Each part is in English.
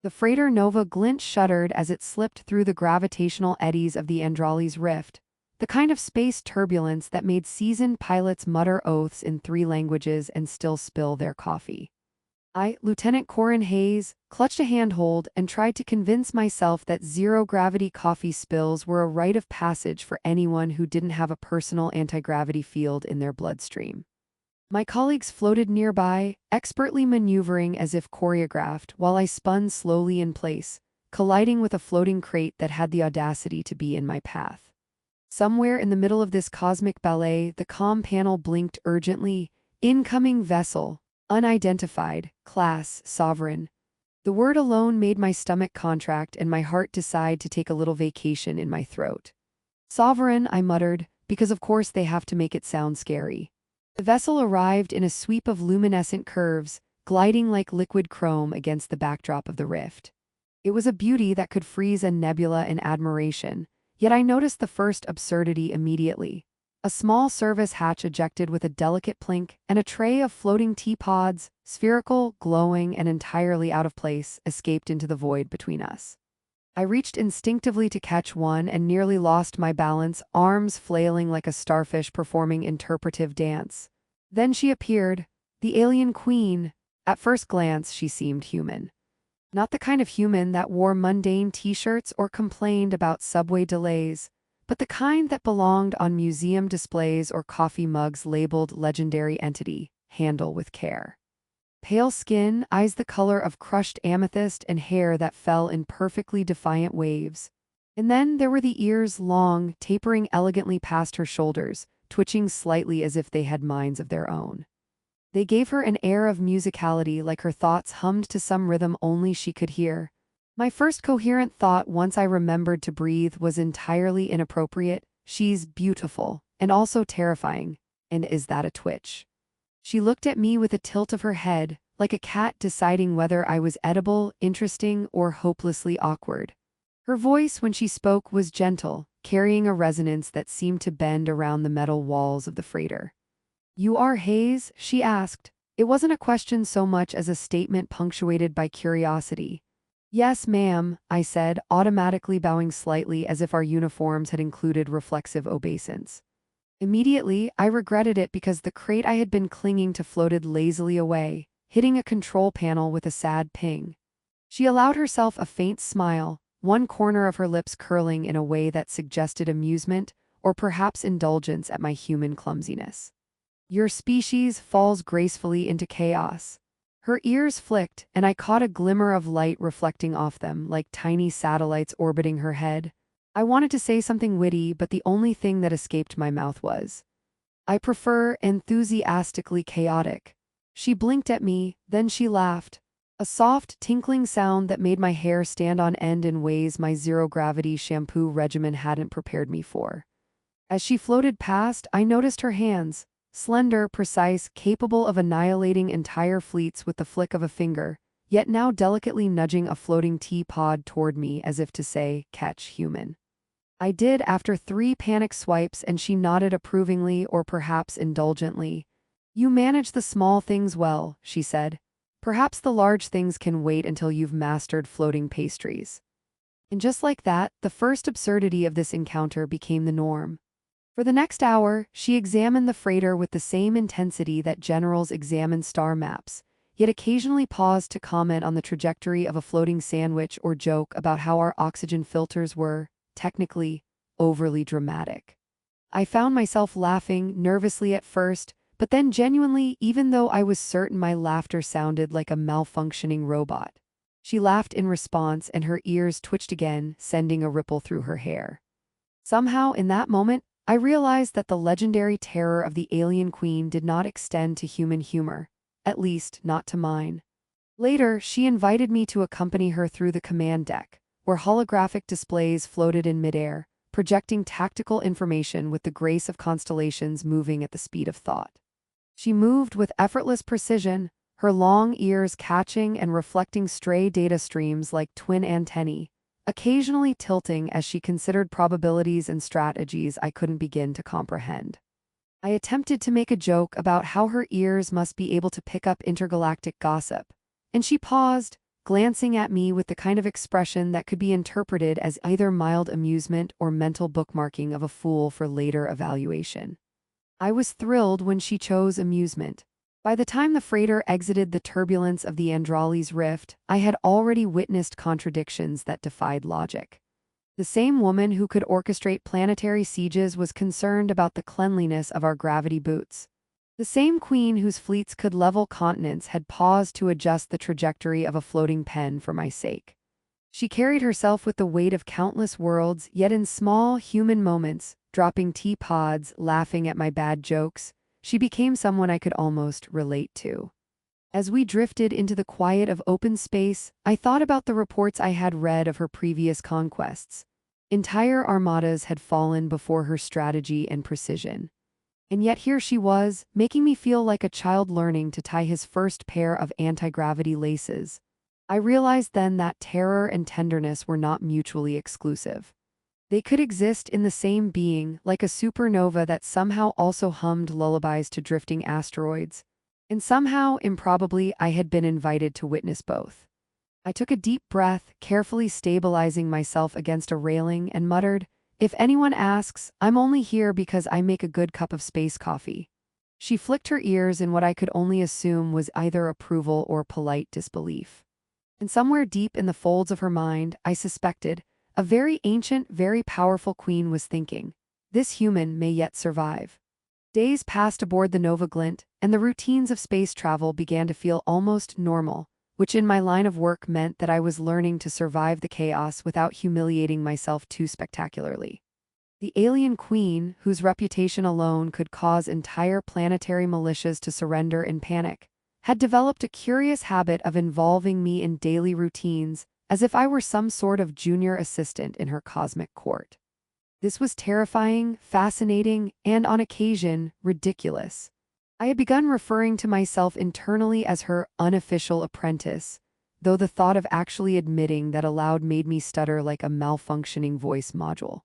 The freighter Nova Glint shuddered as it slipped through the gravitational eddies of the Andrali's rift, the kind of space turbulence that made seasoned pilots mutter oaths in 3 languages and still spill their coffee. I, Lieutenant Corin Hayes, clutched a handhold and tried to convince myself that zero-gravity coffee spills were a rite of passage for anyone who didn't have a personal anti-gravity field in their bloodstream. My colleagues floated nearby, expertly maneuvering as if choreographed, while I spun slowly in place, colliding with a floating crate that had the audacity to be in my path. Somewhere in the middle of this cosmic ballet, the comm panel blinked urgently. Incoming vessel. Unidentified. Class. Sovereign. The word alone made my stomach contract and my heart decide to take a little vacation in my throat. Sovereign, I muttered, because of course they have to make it sound scary. The vessel arrived in a sweep of luminescent curves, gliding like liquid chrome against the backdrop of the rift. It was a beauty that could freeze a nebula in admiration, yet I noticed the first absurdity immediately. A small service hatch ejected with a delicate plink, and a tray of floating teapods, spherical, glowing, and entirely out of place, escaped into the void between us. I reached instinctively to catch one and nearly lost my balance, arms flailing like a starfish performing interpretive dance. Then she appeared, the alien queen. At first glance, she seemed human. Not the kind of human that wore mundane t-shirts or complained about subway delays, but the kind that belonged on museum displays or coffee mugs labeled legendary entity, handle with care. Pale skin, eyes the color of crushed amethyst, and hair that fell in perfectly defiant waves. And then there were the ears, long, tapering elegantly past her shoulders, twitching slightly as if they had minds of their own. They gave her an air of musicality, like her thoughts hummed to some rhythm only she could hear. My first coherent thought, once I remembered to breathe, was entirely inappropriate. She's beautiful, and also terrifying. And is that a twitch? She looked at me with a tilt of her head, like a cat deciding whether I was edible, interesting, or hopelessly awkward. Her voice, when she spoke, was gentle, carrying a resonance that seemed to bend around the metal walls of the freighter. "You are Hayes?" she asked. It wasn't a question so much as a statement punctuated by curiosity. "Yes, ma'am," I said, automatically bowing slightly as if our uniforms had included reflexive obeisance. Immediately, I regretted it because the crate I had been clinging to floated lazily away, hitting a control panel with a sad ping. She allowed herself a faint smile, one corner of her lips curling in a way that suggested amusement or perhaps indulgence at my human clumsiness. "Your species falls gracefully into chaos." Her ears flicked, and I caught a glimmer of light reflecting off them, like tiny satellites orbiting her head. I wanted to say something witty, but the only thing that escaped my mouth was, "I prefer enthusiastically chaotic." She blinked at me, then she laughed. A soft, tinkling sound that made my hair stand on end in ways my zero-gravity shampoo regimen hadn't prepared me for. As she floated past, I noticed her hands. Slender, precise, capable of annihilating entire fleets with the flick of a finger, yet now delicately nudging a floating teapot toward me as if to say, "Catch, human." I did after 3 panic swipes, and she nodded approvingly or perhaps indulgently. "You manage the small things well," she said. "Perhaps the large things can wait until you've mastered floating pastries." And just like that, the first absurdity of this encounter became the norm. For the next hour, she examined the freighter with the same intensity that generals examine star maps, yet occasionally paused to comment on the trajectory of a floating sandwich or joke about how our oxygen filters were, technically, overly dramatic. I found myself laughing nervously at first, but then genuinely, even though I was certain my laughter sounded like a malfunctioning robot. She laughed in response, and her ears twitched again, sending a ripple through her hair. Somehow, in that moment, I realized that the legendary terror of the alien queen did not extend to human humor, at least not to mine. Later, she invited me to accompany her through the command deck, where holographic displays floated in midair, projecting tactical information with the grace of constellations moving at the speed of thought. She moved with effortless precision, her long ears catching and reflecting stray data streams like twin antennae, occasionally tilting as she considered probabilities and strategies I couldn't begin to comprehend. I attempted to make a joke about how her ears must be able to pick up intergalactic gossip, and she paused, glancing at me with the kind of expression that could be interpreted as either mild amusement or mental bookmarking of a fool for later evaluation. I was thrilled when she chose amusement. By the time the freighter exited the turbulence of the Andrali's rift, I had already witnessed contradictions that defied logic. The same woman who could orchestrate planetary sieges was concerned about the cleanliness of our gravity boots. The same queen whose fleets could level continents had paused to adjust the trajectory of a floating pen for my sake. She carried herself with the weight of countless worlds, yet in small, human moments, dropping teapods, laughing at my bad jokes, she became someone I could almost relate to. As we drifted into the quiet of open space, I thought about the reports I had read of her previous conquests. Entire armadas had fallen before her strategy and precision. And yet here she was, making me feel like a child learning to tie his first pair of anti-gravity laces. I realized then that terror and tenderness were not mutually exclusive. They could exist in the same being, like a supernova that somehow also hummed lullabies to drifting asteroids. And somehow, improbably, I had been invited to witness both. I took a deep breath, carefully stabilizing myself against a railing, and muttered, "If anyone asks, I'm only here because I make a good cup of space coffee." She flicked her ears in what I could only assume was either approval or polite disbelief. And somewhere deep in the folds of her mind, I suspected, a very ancient, very powerful queen was thinking, "This human may yet survive." Days passed aboard the Nova Glint, and the routines of space travel began to feel almost normal, which in my line of work meant that I was learning to survive the chaos without humiliating myself too spectacularly. The alien queen, whose reputation alone could cause entire planetary militias to surrender in panic, had developed a curious habit of involving me in daily routines, as if I were some sort of junior assistant in her cosmic court. This was terrifying, fascinating, and on occasion, ridiculous. I had begun referring to myself internally as her unofficial apprentice, though the thought of actually admitting that aloud made me stutter like a malfunctioning voice module.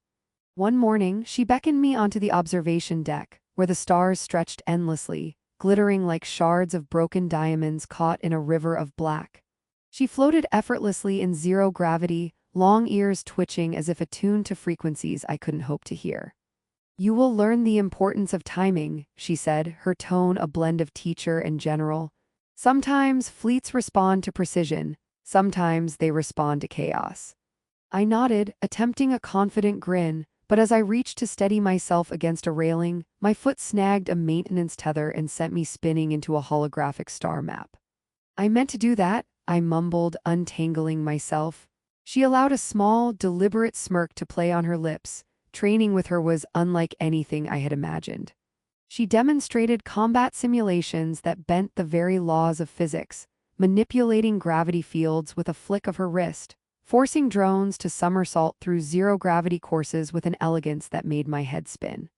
One morning, she beckoned me onto the observation deck, where the stars stretched endlessly, glittering like shards of broken diamonds caught in a river of black. She floated effortlessly in zero gravity, long ears twitching as if attuned to frequencies I couldn't hope to hear. "You will learn the importance of timing," she said, her tone a blend of teacher and general. "Sometimes fleets respond to precision, sometimes they respond to chaos." I nodded, attempting a confident grin, but as I reached to steady myself against a railing, my foot snagged a maintenance tether and sent me spinning into a holographic star map. "I meant to do that," I mumbled, untangling myself. She allowed a small, deliberate smirk to play on her lips. Training with her was unlike anything I had imagined. She demonstrated combat simulations that bent the very laws of physics, manipulating gravity fields with a flick of her wrist, forcing drones to somersault through zero-gravity courses with an elegance that made my head spin.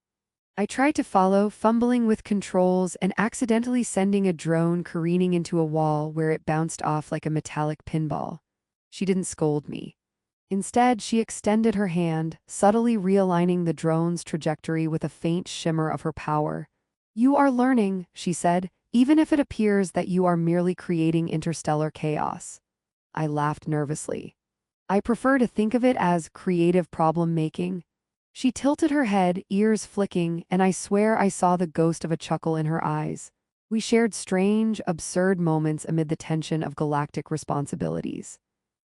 I tried to follow, fumbling with controls and accidentally sending a drone careening into a wall where it bounced off like a metallic pinball. She didn't scold me. Instead, she extended her hand, subtly realigning the drone's trajectory with a faint shimmer of her power. "You are learning," she said, "even if it appears that you are merely creating interstellar chaos." I laughed nervously. "I prefer to think of it as creative problem-making." She tilted her head, ears flicking, and I swear I saw the ghost of a chuckle in her eyes. We shared strange, absurd moments amid the tension of galactic responsibilities.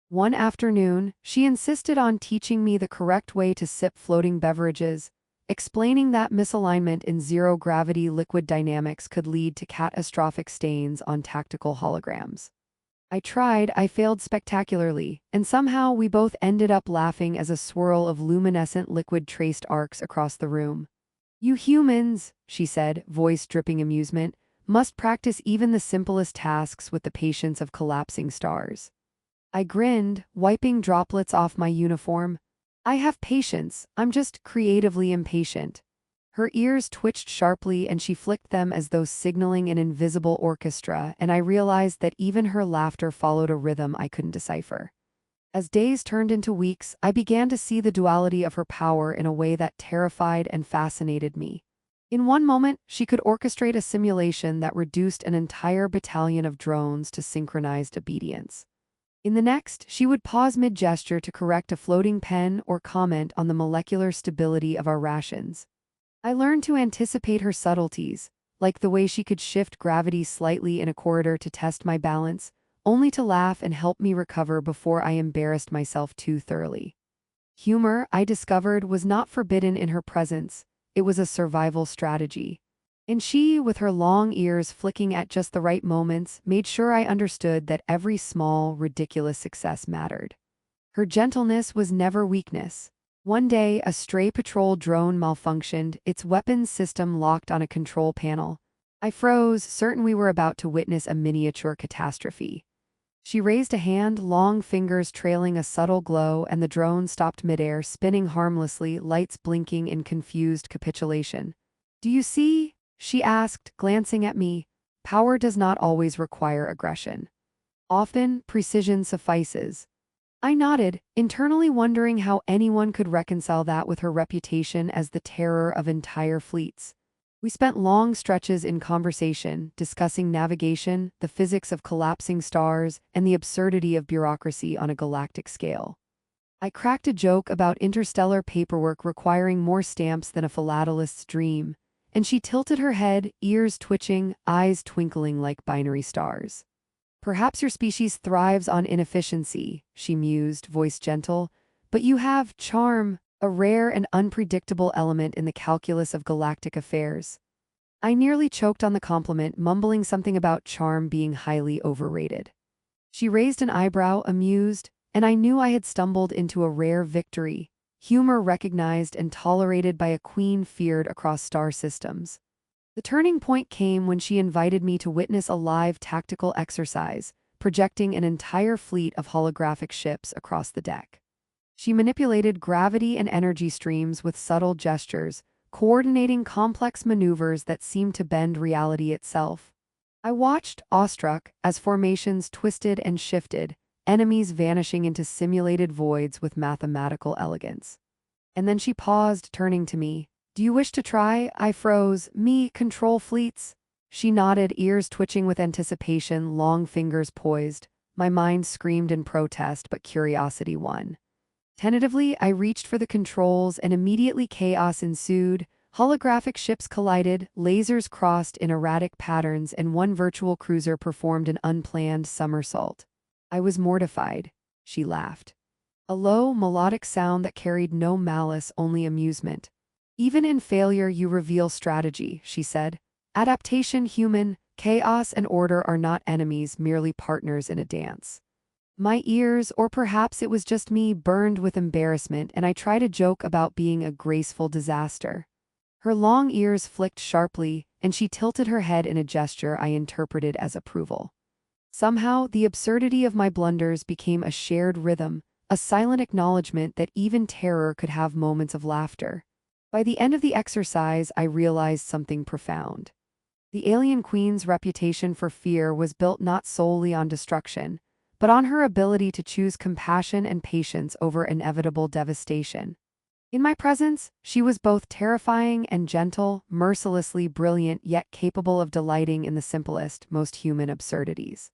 One afternoon, she insisted on teaching me the correct way to sip floating beverages, explaining that misalignment in zero-gravity liquid dynamics could lead to catastrophic stains on tactical holograms. I tried, I failed spectacularly, and somehow we both ended up laughing as a swirl of luminescent liquid traced arcs across the room. "You humans," she said, voice dripping amusement, "must practice even the simplest tasks with the patience of collapsing stars." I grinned, wiping droplets off my uniform. "I have patience, I'm just creatively impatient." Her ears twitched sharply and she flicked them as though signaling an invisible orchestra, and I realized that even her laughter followed a rhythm I couldn't decipher. As days turned into weeks, I began to see the duality of her power in a way that terrified and fascinated me. In one moment, she could orchestrate a simulation that reduced an entire battalion of drones to synchronized obedience. In the next, she would pause mid-gesture to correct a floating pen or comment on the molecular stability of our rations. I learned to anticipate her subtleties, like the way she could shift gravity slightly in a corridor to test my balance, only to laugh and help me recover before I embarrassed myself too thoroughly. Humor, I discovered, was not forbidden in her presence. It was a survival strategy. And she, with her long ears flicking at just the right moments, made sure I understood that every small, ridiculous success mattered. Her gentleness was never weakness. One day, a stray patrol drone malfunctioned, its weapons system locked on a control panel. I froze, certain we were about to witness a miniature catastrophe. She raised a hand, long fingers trailing a subtle glow, and the drone stopped midair, spinning harmlessly, lights blinking in confused capitulation. "Do you see?" she asked, glancing at me. "Power does not always require aggression. Often, precision suffices." I nodded, internally wondering how anyone could reconcile that with her reputation as the terror of entire fleets. We spent long stretches in conversation, discussing navigation, the physics of collapsing stars, and the absurdity of bureaucracy on a galactic scale. I cracked a joke about interstellar paperwork requiring more stamps than a philatelist's dream, and she tilted her head, ears twitching, eyes twinkling like binary stars. "Perhaps your species thrives on inefficiency," she mused, voice gentle, "but you have charm, a rare and unpredictable element in the calculus of galactic affairs." I nearly choked on the compliment, mumbling something about charm being highly overrated. She raised an eyebrow, amused, and I knew I had stumbled into a rare victory, humor recognized and tolerated by a queen feared across star systems. The turning point came when she invited me to witness a live tactical exercise, projecting an entire fleet of holographic ships across the deck. She manipulated gravity and energy streams with subtle gestures, coordinating complex maneuvers that seemed to bend reality itself. I watched, awestruck, as formations twisted and shifted, enemies vanishing into simulated voids with mathematical elegance. And then she paused, turning to me. "Do you wish to try?" I froze. "Me control fleets?" She nodded, ears twitching with anticipation, long fingers poised. My mind screamed in protest, but curiosity won. Tentatively, I reached for the controls, and immediately chaos ensued. Holographic ships collided, lasers crossed in erratic patterns, and one virtual cruiser performed an unplanned somersault. I was mortified. She laughed. A low, melodic sound that carried no malice, only amusement. "Even in failure you reveal strategy," she said. "Adaptation, human, chaos and order are not enemies, merely partners in a dance." My ears, or perhaps it was just me, burned with embarrassment, and I tried a joke about being a graceful disaster. Her long ears flicked sharply, and she tilted her head in a gesture I interpreted as approval. Somehow, the absurdity of my blunders became a shared rhythm, a silent acknowledgement that even terror could have moments of laughter. By the end of the exercise, I realized something profound. The alien queen's reputation for fear was built not solely on destruction, but on her ability to choose compassion and patience over inevitable devastation. In my presence, she was both terrifying and gentle, mercilessly brilliant yet capable of delighting in the simplest, most human absurdities.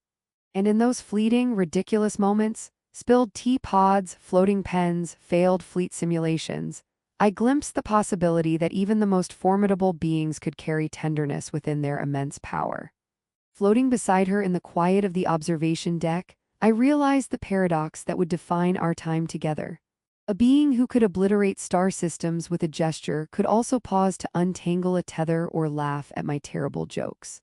And in those fleeting, ridiculous moments, spilled tea pods, floating pens, failed fleet simulations, I glimpsed the possibility that even the most formidable beings could carry tenderness within their immense power. Floating beside her in the quiet of the observation deck, I realized the paradox that would define our time together. A being who could obliterate star systems with a gesture could also pause to untangle a tether or laugh at my terrible jokes.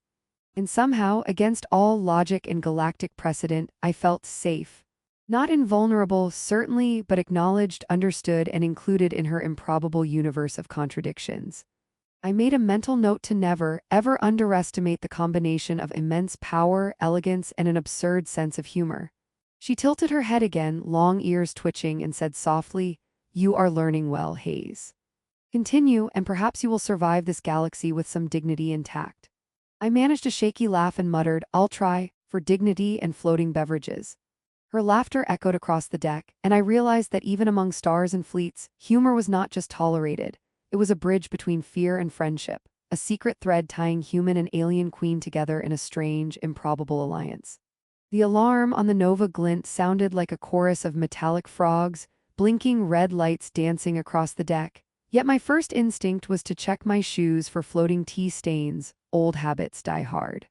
And somehow, against all logic and galactic precedent, I felt safe. Not invulnerable, certainly, but acknowledged, understood, and included in her improbable universe of contradictions. I made a mental note to never, ever underestimate the combination of immense power, elegance, and an absurd sense of humor. She tilted her head again, long ears twitching, and said softly, "You are learning well, Hayes. Continue, and perhaps you will survive this galaxy with some dignity intact." I managed a shaky laugh and muttered, "I'll try, for dignity and floating beverages." Her laughter echoed across the deck, and I realized that even among stars and fleets, humor was not just tolerated. It was a bridge between fear and friendship, a secret thread tying human and alien queen together in a strange, improbable alliance. The alarm on the Nova Glint sounded like a chorus of metallic frogs, blinking red lights dancing across the deck. Yet my first instinct was to check my shoes for floating tea stains. Old habits die hard.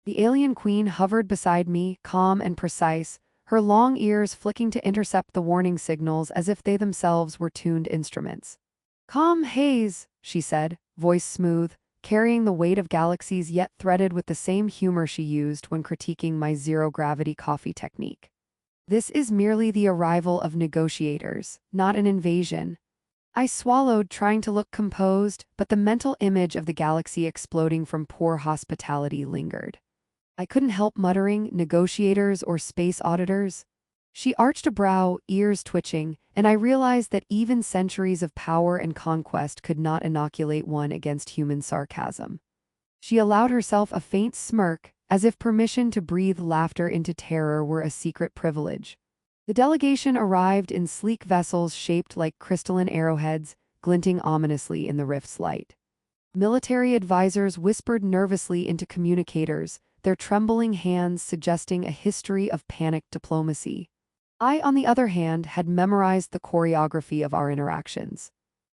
The alien queen hovered beside me, calm and precise, her long ears flicking to intercept the warning signals as if they themselves were tuned instruments. "Calm haze," she said, voice smooth, carrying the weight of galaxies yet threaded with the same humor she used when critiquing my zero-gravity coffee technique. "This is merely the arrival of negotiators, not an invasion." I swallowed, trying to look composed, but the mental image of the galaxy exploding from poor hospitality lingered. I couldn't help muttering, "Negotiators or space auditors?" She arched a brow, ears twitching, and I realized that even centuries of power and conquest could not inoculate one against human sarcasm. She allowed herself a faint smirk, as if permission to breathe laughter into terror were a secret privilege. The delegation arrived in sleek vessels shaped like crystalline arrowheads, glinting ominously in the rift's light. Military advisors whispered nervously into communicators, their trembling hands suggesting a history of panicked diplomacy. I, on the other hand, had memorized the choreography of our interactions.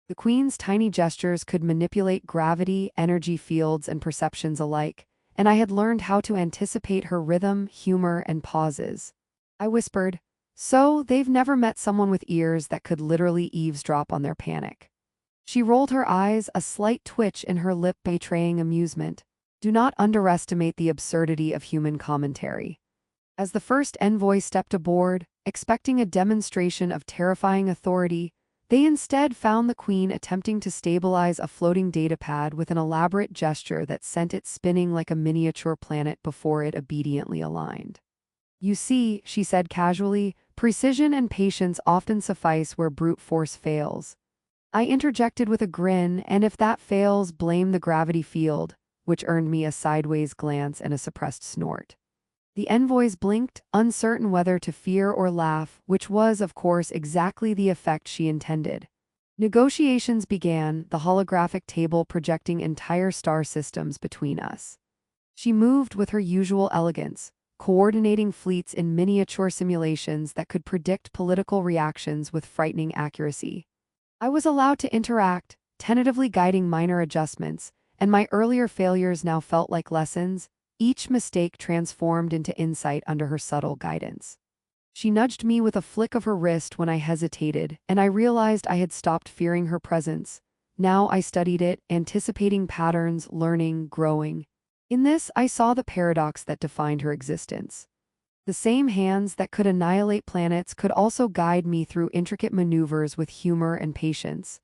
The Queen's tiny gestures could manipulate gravity, energy fields, and perceptions alike, and I had learned how to anticipate her rhythm, humor, and pauses. I whispered, "So, they've never met someone with ears that could literally eavesdrop on their panic." She rolled her eyes, a slight twitch in her lip betraying amusement. Do not underestimate the absurdity of human commentary. As the first envoy stepped aboard, expecting a demonstration of terrifying authority, they instead found the Queen attempting to stabilize a floating datapad with an elaborate gesture that sent it spinning like a miniature planet before it obediently aligned. "You see," she said casually, "precision and patience often suffice where brute force fails." I interjected with a grin, "And if that fails, blame the gravity field," which earned me a sideways glance and a suppressed snort. The envoys blinked, uncertain whether to fear or laugh, which was, of course, exactly the effect she intended. Negotiations began, the holographic table projecting entire star systems between us. She moved with her usual elegance, coordinating fleets in miniature simulations that could predict political reactions with frightening accuracy. I was allowed to interact, tentatively guiding minor adjustments, and my earlier failures now felt like lessons, each mistake transformed into insight under her subtle guidance. She nudged me with a flick of her wrist when I hesitated, and I realized I had stopped fearing her presence. Now I studied it, anticipating patterns, learning, growing. In this, I saw the paradox that defined her existence. The same hands that could annihilate planets could also guide me through intricate maneuvers with humor and patience.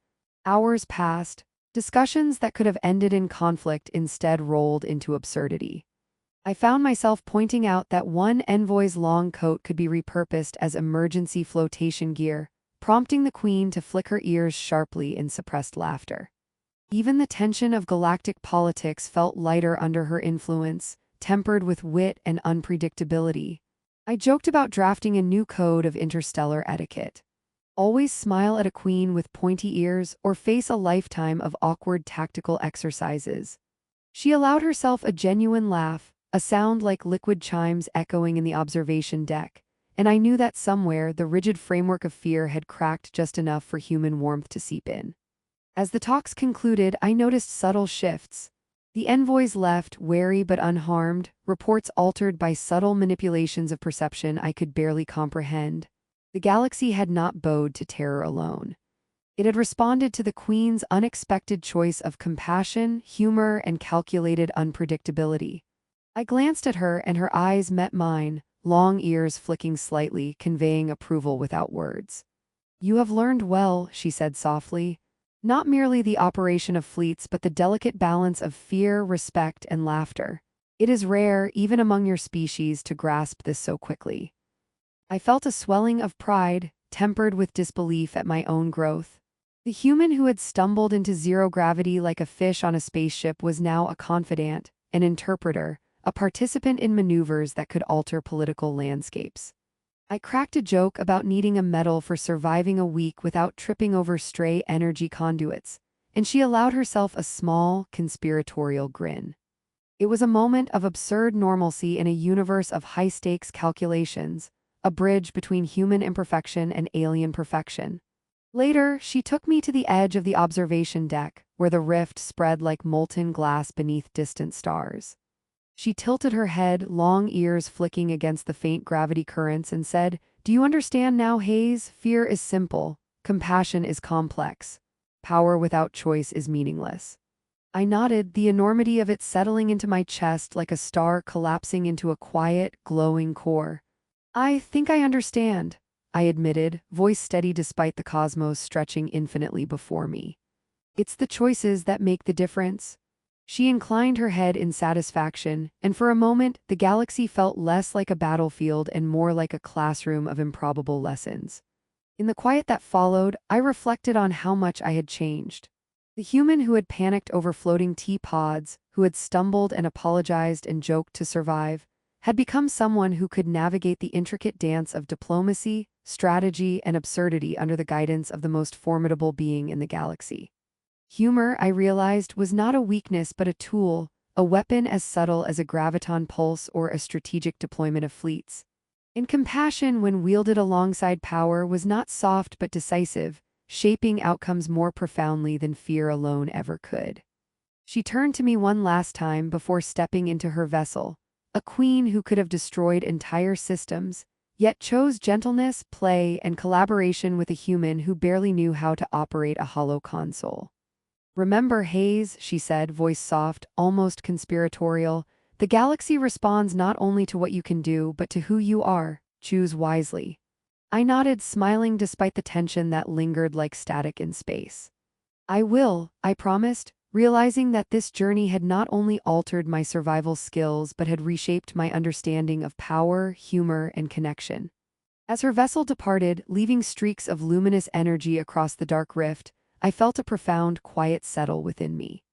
Hours passed. Discussions that could have ended in conflict instead rolled into absurdity. I found myself pointing out that one envoy's long coat could be repurposed as emergency flotation gear, prompting the Queen to flick her ears sharply in suppressed laughter. Even the tension of galactic politics felt lighter under her influence, tempered with wit and unpredictability. I joked about drafting a new code of interstellar etiquette. Always smile at a queen with pointy ears or face a lifetime of awkward tactical exercises. She allowed herself a genuine laugh, a sound like liquid chimes echoing in the observation deck, and I knew that somewhere the rigid framework of fear had cracked just enough for human warmth to seep in. As the talks concluded, I noticed subtle shifts. The envoys left, wary but unharmed, reports altered by subtle manipulations of perception I could barely comprehend. The galaxy had not bowed to terror alone. It had responded to the Queen's unexpected choice of compassion, humor, and calculated unpredictability. I glanced at her and her eyes met mine, long ears flicking slightly, conveying approval without words. "You have learned well," she said softly. "Not merely the operation of fleets but the delicate balance of fear, respect, and laughter. It is rare, even among your species, to grasp this so quickly." I felt a swelling of pride, tempered with disbelief at my own growth. The human who had stumbled into zero gravity like a fish on a spaceship was now a confidant, an interpreter, a participant in maneuvers that could alter political landscapes. I cracked a joke about needing a medal for surviving a week without tripping over stray energy conduits, and she allowed herself a small, conspiratorial grin. It was a moment of absurd normalcy in a universe of high-stakes calculations, a bridge between human imperfection and alien perfection. Later, she took me to the edge of the observation deck, where the rift spread like molten glass beneath distant stars. She tilted her head, long ears flicking against the faint gravity currents, and said, "Do you understand now, Hayes? Fear is simple. Compassion is complex. Power without choice is meaningless." I nodded, the enormity of it settling into my chest like a star collapsing into a quiet, glowing core. "I think I understand," I admitted, voice steady despite the cosmos stretching infinitely before me. "It's the choices that make the difference." She inclined her head in satisfaction, and for a moment the galaxy felt less like a battlefield and more like a classroom of improbable lessons. In the quiet that followed, I reflected on how much I had changed. The human who had panicked over floating teapods, who had stumbled and apologized and joked to survive, had become someone who could navigate the intricate dance of diplomacy, strategy, and absurdity under the guidance of the most formidable being in the galaxy. Humor, I realized, was not a weakness but a tool, a weapon as subtle as a graviton pulse or a strategic deployment of fleets. And compassion, when wielded alongside power, was not soft but decisive, shaping outcomes more profoundly than fear alone ever could. She turned to me one last time before stepping into her vessel, a queen who could have destroyed entire systems, yet chose gentleness, play, and collaboration with a human who barely knew how to operate a hollow console. "Remember, Hayes," she said, voice soft, almost conspiratorial, "the galaxy responds not only to what you can do but to who you are. Choose wisely." I nodded, smiling despite the tension that lingered like static in space. "I will," I promised, realizing that this journey had not only altered my survival skills but had reshaped my understanding of power, humor, and connection. As her vessel departed, leaving streaks of luminous energy across the dark rift, I felt a profound quiet settle within me.